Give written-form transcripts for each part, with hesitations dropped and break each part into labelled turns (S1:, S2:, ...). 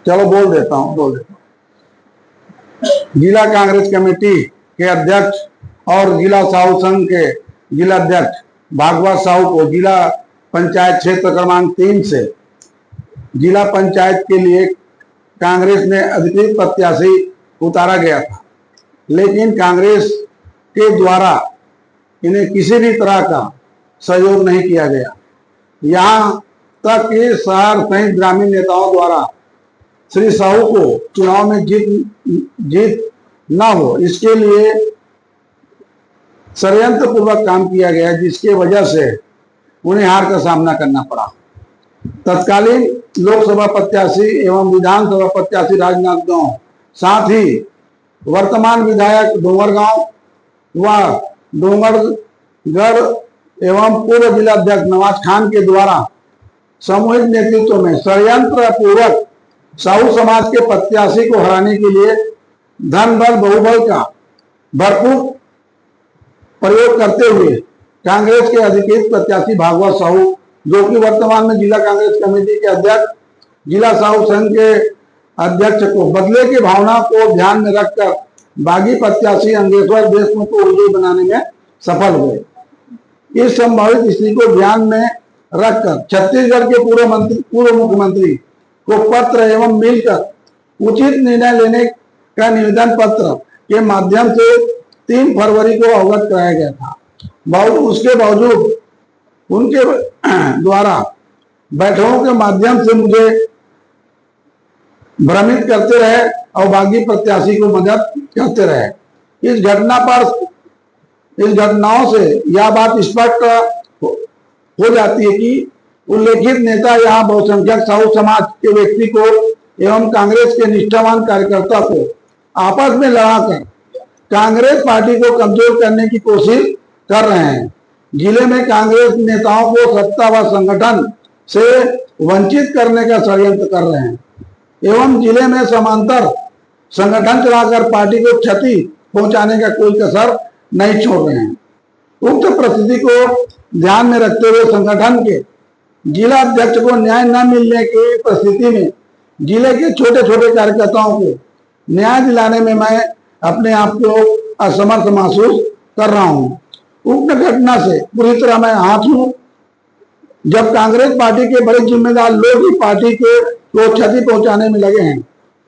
S1: चलो बोल देता हूँ। जिला कांग्रेस कमेटी के अध्यक्ष और जिला साहू संघ के जिला अध्यक्ष भागवत साहू को जिला पंचायत क्षेत्र क्रमांक 3 से जिला पंचायत के लिए कांग्रेस ने अधिकृत प्रत्याशी उतारा गया था, लेकिन कांग्रेस के द्वारा इन्हें किसी भी तरह का सहयोग नहीं किया गया। यहाँ तक कि शहर सहित ग्रामीण नेताओं द्वारा श्री साहू को चुनाव में जीत न हो, इसके लिए षड्यंत्र पूर्वक काम किया गया, जिसके वजह से उन्हें हार का सामना करना पड़ा। तत्कालीन लोकसभा प्रत्याशी एवं विधानसभा प्रत्याशी राजनांदगांव, साथ ही वर्तमान विधायक डोंगरगांव व डोंगरगढ़ एवं पूर्व जिला अध्यक्ष नवाज खान के द्वारा सामूहिक नेतृत्व में षड्यंत्र पूर्वक साहू समाज के प्रत्याशी को हराने के लिए धन बल बहुबल का भरपूर प्रयोग करते हुए कांग्रेस के अधिकृत प्रत्याशी भागवत साहू, जो कि वर्तमान में जिला कांग्रेस कमेटी के अध्यक्ष, जिला साहू संघ के अध्यक्ष को बदले की भावना को ध्यान में रखकर बागी प्रत्याशी अंगेश्वर देशमुख को विजयी बनाने में सफल हुए। इस संभावित स्थिति को ध्यान में रखकर छत्तीसगढ़ के पूर्व मुख्यमंत्री को पत्र एवं मिलकर उचित निर्णय लेने का निवेदन पत्र के माध्यम से 3 फरवरी को अवगत कराया गया था। उसके बावजूद उनके द्वारा बैठकों के माध्यम से मुझे भ्रमित करते रहे और बागी प्रत्याशी को मदद करते रहे। इस घटनाओं से यह बात स्पष्ट हो जाती है कि उल्लेखित नेता यहाँ बहुसंख्यक साहू समाज के व्यक्ति को एवं कांग्रेस के निष्ठावान कार्यकर्ता को आपस में लड़ाकर कांग्रेस पार्टी को कमजोर करने की कोशिश कर रहे हैं। जिले में कांग्रेस नेताओं को सत्ता व संगठन से वंचित करने का षड्यंत्र कर रहे हैं एवं जिले में समांतर संगठन चलाकर पार्टी को क्षति पहुंचाने का कोई कसर नहीं छोड़ रहे हैं। उक्त परिस्थिति को ध्यान में रखते हुए संगठन के जिला अध्यक्ष को न्याय न मिलने की परिस्थिति में जिले के छोटे छोटे कार्यकर्ताओं को न्याय दिलाने में मैं अपने आप को असमर्थ महसूस कर रहा हूं। उक्त घटना से पूरी तरह मैं आहत हूं। जब कांग्रेस पार्टी के बड़े जिम्मेदार लोग ही पार्टी को क्षति पहुंचाने में लगे हैं,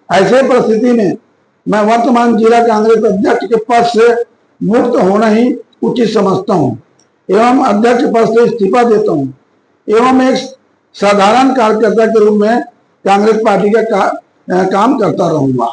S1: ऐसे परिस्थिति में मैं वर्तमान जिला कांग्रेस अध्यक्ष के पद से मुक्त होना ही उचित समझता हूं एवं अध्यक्ष पद से इस्तीफा देता हूं एवं एक साधारण कार्यकर्ता के रूप में कांग्रेस पार्टी का काम करता रहूंगा।